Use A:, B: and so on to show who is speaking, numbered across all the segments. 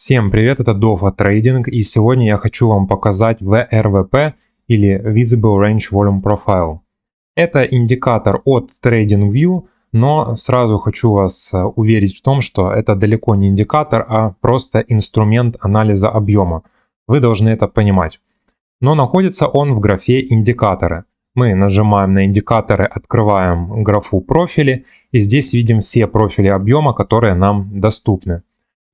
A: Всем привет, это DOFA Trading, и сегодня я хочу вам показать VRVP или Visible Range Volume Profile. Это индикатор от TradingView, но сразу хочу вас уверить в том, что это далеко не индикатор, а просто инструмент анализа объема. Вы должны это понимать. Но находится он в графе «Индикаторы». Мы нажимаем на индикаторы, открываем графу «Профили», и здесь видим все профили объема, которые нам доступны.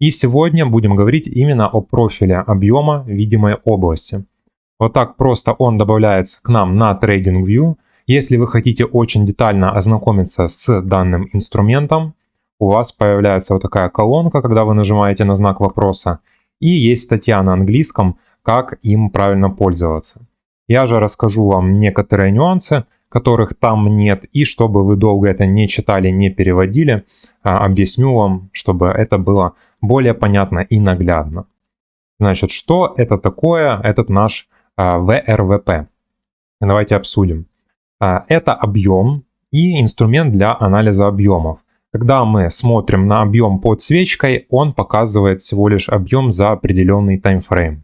A: И сегодня будем говорить именно о профиле объема видимой области. Вот так просто он добавляется к нам на TradingView. Если вы хотите очень детально ознакомиться с данным инструментом, у вас появляется вот такая колонка, когда вы нажимаете на знак вопроса, и есть статья на английском, как им правильно пользоваться. Я же расскажу вам некоторые нюансы, которых там нет, и чтобы вы долго это не читали, не переводили, объясню вам, чтобы это было более понятно и наглядно. Значит, что это такое, этот наш VRVP? Давайте обсудим. Это объем и инструмент для анализа объемов. Когда мы смотрим на объем под свечкой, он показывает всего лишь объем за определенный таймфрейм.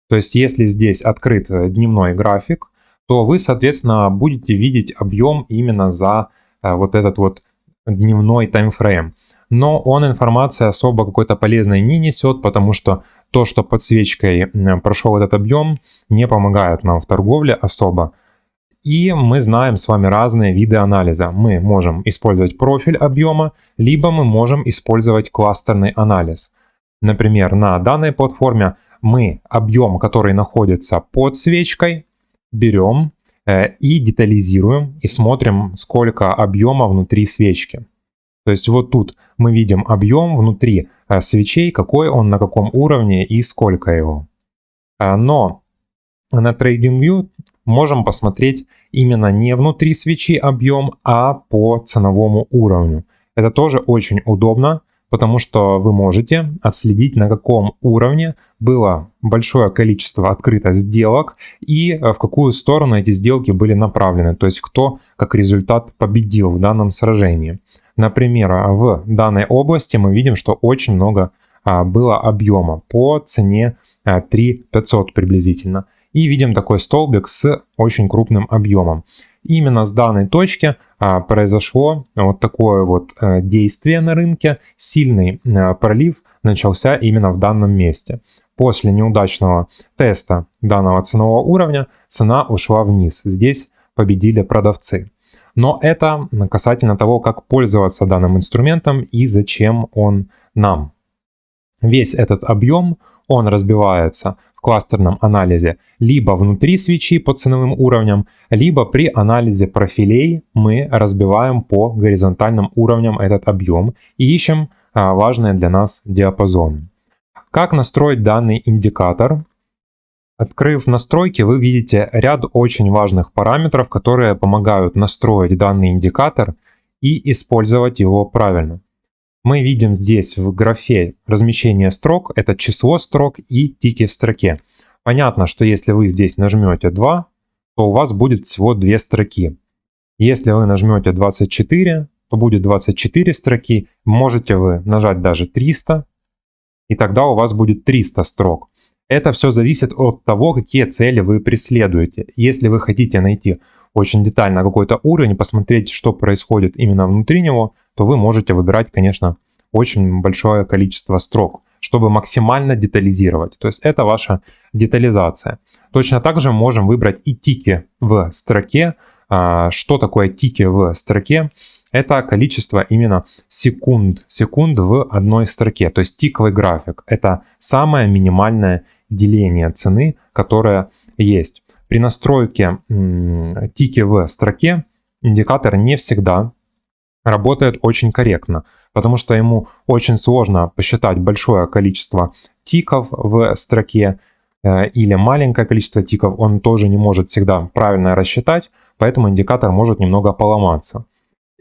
A: То есть, если здесь открыт дневной график, то вы, соответственно, будете видеть объем именно за вот этот вот дневной таймфрейм. Но он информации особо какой-то полезной не несет, потому что то, что под свечкой прошел этот объем, не помогает нам в торговле особо. И мы знаем с вами разные виды анализа. Мы можем использовать профиль объема, либо мы можем использовать кластерный анализ. Например, на данной платформе мы объем, который находится под свечкой, берем и детализируем, и смотрим, сколько объема внутри свечки. То есть вот тут мы видим объем внутри свечей, какой он, на каком уровне и сколько его. Но на TradingView можем посмотреть именно не внутри свечи объем, а по ценовому уровню. Это тоже очень удобно, потому что вы можете отследить, на каком уровне было большое количество открыто сделок и в какую сторону эти сделки были направлены, то есть кто как результат победил в данном сражении. Например, в данной области мы видим, что очень много было объема по цене 3500 приблизительно. И видим такой столбик с очень крупным объемом. Именно с данной точки произошло вот такое вот действие на рынке. Сильный пролив начался именно в данном месте. После неудачного теста данного ценового уровня цена ушла вниз. Здесь победили продавцы. Но это касательно того, как пользоваться данным инструментом и зачем он нам. Весь этот объем, он разбивается в кластерном анализе либо внутри свечи по ценовым уровням, либо при анализе профилей мы разбиваем по горизонтальным уровням этот объем и ищем важные для нас диапазоны. Как настроить данный индикатор? Открыв настройки, вы видите ряд очень важных параметров, которые помогают настроить данный индикатор и использовать его правильно. Мы видим здесь в графе размещение строк, это число строк и тики в строке. Понятно, что если вы здесь нажмете 2, то у вас будет всего 2 строки. Если вы нажмете 24, то будет 24 строки. Можете вы нажать даже 300, и тогда у вас будет 300 строк. Это все зависит от того, какие цели вы преследуете. Если вы хотите найти очень детально какой-то уровень, посмотреть, что происходит именно внутри него, то вы можете выбирать, конечно, очень большое количество строк, чтобы максимально детализировать. То есть это ваша детализация. Точно так же можем выбрать и тики в строке. Что такое тики в строке? Это количество именно секунд в одной строке. То есть тиковый график. Это самое минимальное деление цены, которое есть. При настройке тики в строке индикатор не всегда работает очень корректно, потому что ему очень сложно посчитать большое количество тиков в строке или маленькое количество тиков, он тоже не может всегда правильно рассчитать, поэтому индикатор может немного поломаться.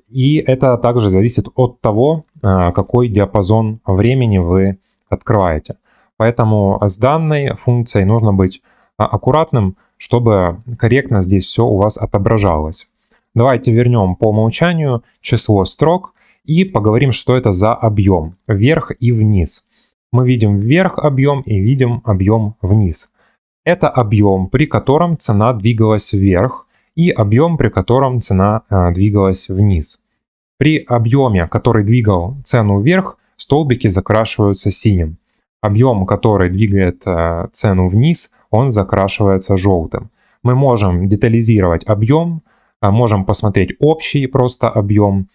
A: И это также зависит от того, какой диапазон времени вы открываете. Поэтому с данной функцией нужно быть аккуратным, чтобы корректно здесь все у вас отображалось. Давайте вернем по умолчанию число строк и поговорим, что это за объем вверх и вниз. Мы видим вверх объем и видим объем вниз. Это объем, при котором цена двигалась вверх, и объем, при котором цена двигалась вниз. При объеме, который двигал цену вверх, столбики закрашиваются синим. Объем, который двигает цену вниз, он закрашивается желтым. Мы можем детализировать объем, можем посмотреть общий просто объем.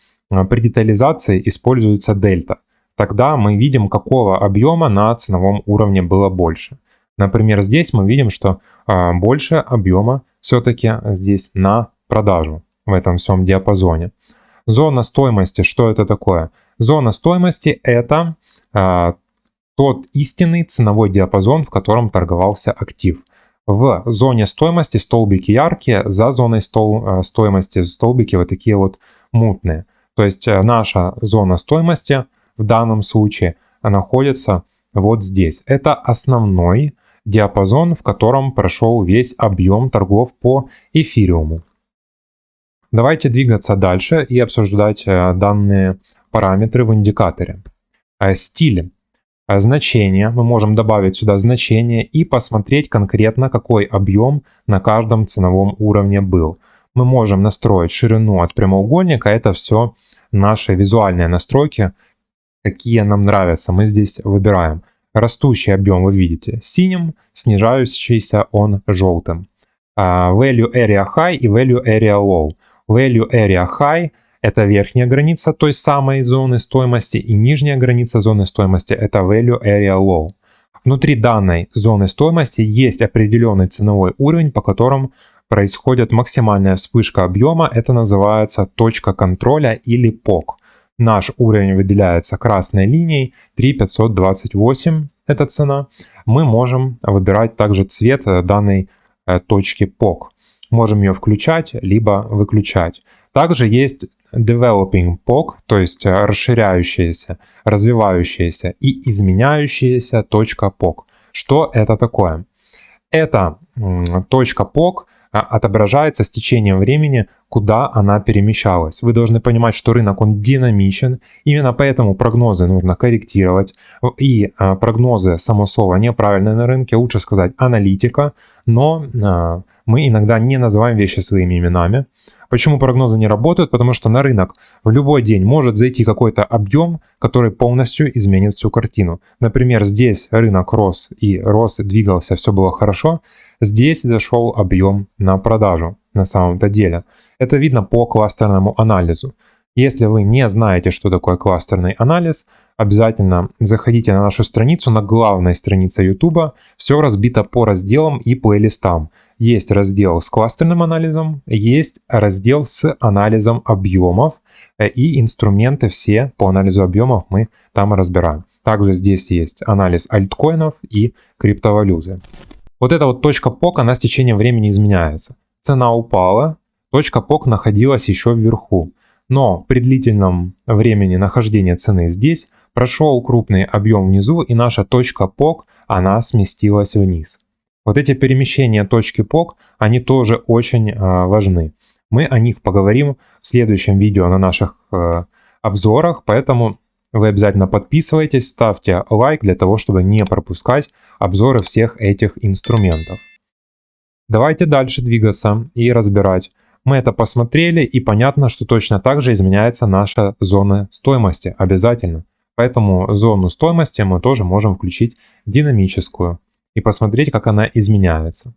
A: При детализации используется дельта. Тогда мы видим, какого объема на ценовом уровне было больше. Например, здесь мы видим, что больше объема все-таки здесь на продажу в этом всем диапазоне. Зона стоимости, что это такое? Зона стоимости — это тот истинный ценовой диапазон, в котором торговался актив. В зоне стоимости столбики яркие, за зоной стоимости столбики вот такие вот мутные. То есть наша зона стоимости в данном случае находится вот здесь. Это основной диапазон, в котором прошел весь объем торгов по эфириуму. Давайте двигаться дальше и обсуждать данные параметры в индикаторе. Стиль. Значение. Мы можем добавить сюда значение и посмотреть конкретно, какой объем на каждом ценовом уровне был. Мы можем настроить ширину от прямоугольника. Это все наши визуальные настройки, какие нам нравятся. Мы здесь выбираем. Растущий объем вы видите синим, снижающийся он желтым. Value Area High и Value Area Low. Value Area High — это верхняя граница той самой зоны стоимости, и нижняя граница зоны стоимости — это Value Area Low. Внутри данной зоны стоимости есть определенный ценовой уровень, по которому происходит максимальная вспышка объема. Это называется точка контроля или POC. Наш уровень выделяется красной линией, 3528 это цена. Мы можем выбирать также цвет данной точки POC. Можем ее включать, либо выключать. Также есть Developing POC, то есть расширяющаяся, развивающаяся и изменяющаяся точка POC. Что это такое? Эта точка POC отображается с течением времени, куда она перемещалась. Вы должны понимать, что рынок он динамичен, именно поэтому прогнозы нужно корректировать. И прогнозы, само слово, неправильное на рынке, лучше сказать аналитика, но мы иногда не называем вещи своими именами. Почему прогнозы не работают? Потому что на рынок в любой день может зайти какой-то объем, который полностью изменит всю картину. Например, здесь рынок рос, двигался, все было хорошо. Здесь зашел объем на продажу на самом-то деле. Это видно по кластерному анализу. Если вы не знаете, что такое кластерный анализ, обязательно заходите на нашу страницу, на главной странице YouTube. Все разбито по разделам и плейлистам. Есть раздел с кластерным анализом, есть раздел с анализом объемов, и инструменты все по анализу объемов мы там разбираем. Также здесь есть анализ альткоинов и криптовалюты. Вот эта вот точка POC, она с течением времени изменяется. Цена упала, точка POC находилась еще вверху. Но при длительном времени нахождения цены здесь прошел крупный объем внизу, и наша точка POC, она сместилась вниз. Вот эти перемещения точки POC, они тоже очень важны. Мы о них поговорим в следующем видео на наших обзорах, поэтому вы обязательно подписывайтесь, ставьте лайк для того, чтобы не пропускать обзоры всех этих инструментов. Давайте дальше двигаться и разбирать. Мы это посмотрели, и понятно, что точно так же изменяется наша зона стоимости обязательно. Поэтому зону стоимости мы тоже можем включить динамическую и посмотреть, как она изменяется.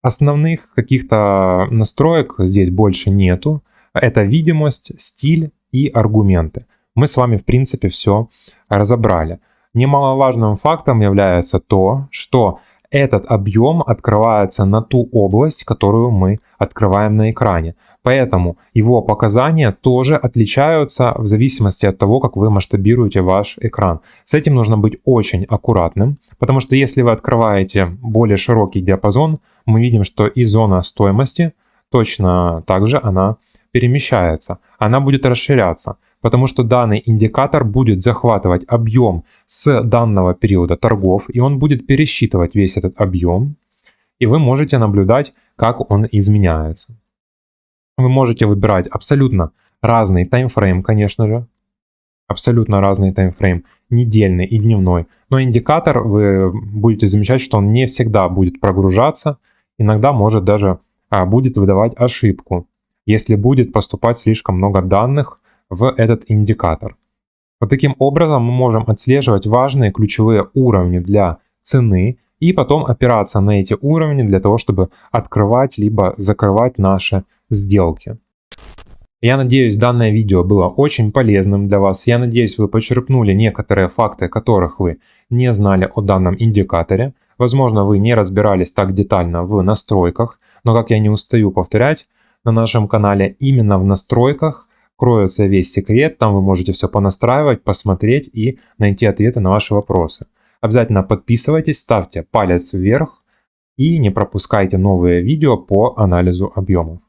A: Основных каких-то настроек здесь больше нету. Это видимость, стиль и аргументы. Мы с вами в принципе все разобрали. Немаловажным фактом является то, что этот объем открывается на ту область, которую мы открываем на экране. Поэтому его показания тоже отличаются в зависимости от того, как вы масштабируете ваш экран. С этим нужно быть очень аккуратным, потому что если вы открываете более широкий диапазон, мы видим, что и зона стоимости точно так же она перемещается, она будет расширяться, потому что данный индикатор будет захватывать объем с данного периода торгов, и он будет пересчитывать весь этот объем, и вы можете наблюдать, как он изменяется. Вы можете выбирать абсолютно разный таймфрейм, конечно же, абсолютно разный таймфрейм, недельный и дневной. Но индикатор, вы будете замечать, что он не всегда будет прогружаться, иногда может даже будет выдавать ошибку, если будет поступать слишком много данных в этот индикатор. Вот таким образом мы можем отслеживать важные ключевые уровни для цены и потом опираться на эти уровни для того, чтобы открывать либо закрывать наши сделки. Я надеюсь, данное видео было очень полезным для вас. Я надеюсь, вы почерпнули некоторые факты, которых вы не знали о данном индикаторе. Возможно, вы не разбирались так детально в настройках, но, как я не устаю повторять на нашем канале, именно в настройках кроется весь секрет. Там вы можете все понастраивать, посмотреть и найти ответы на ваши вопросы. Обязательно подписывайтесь, ставьте палец вверх и не пропускайте новые видео по анализу объемов.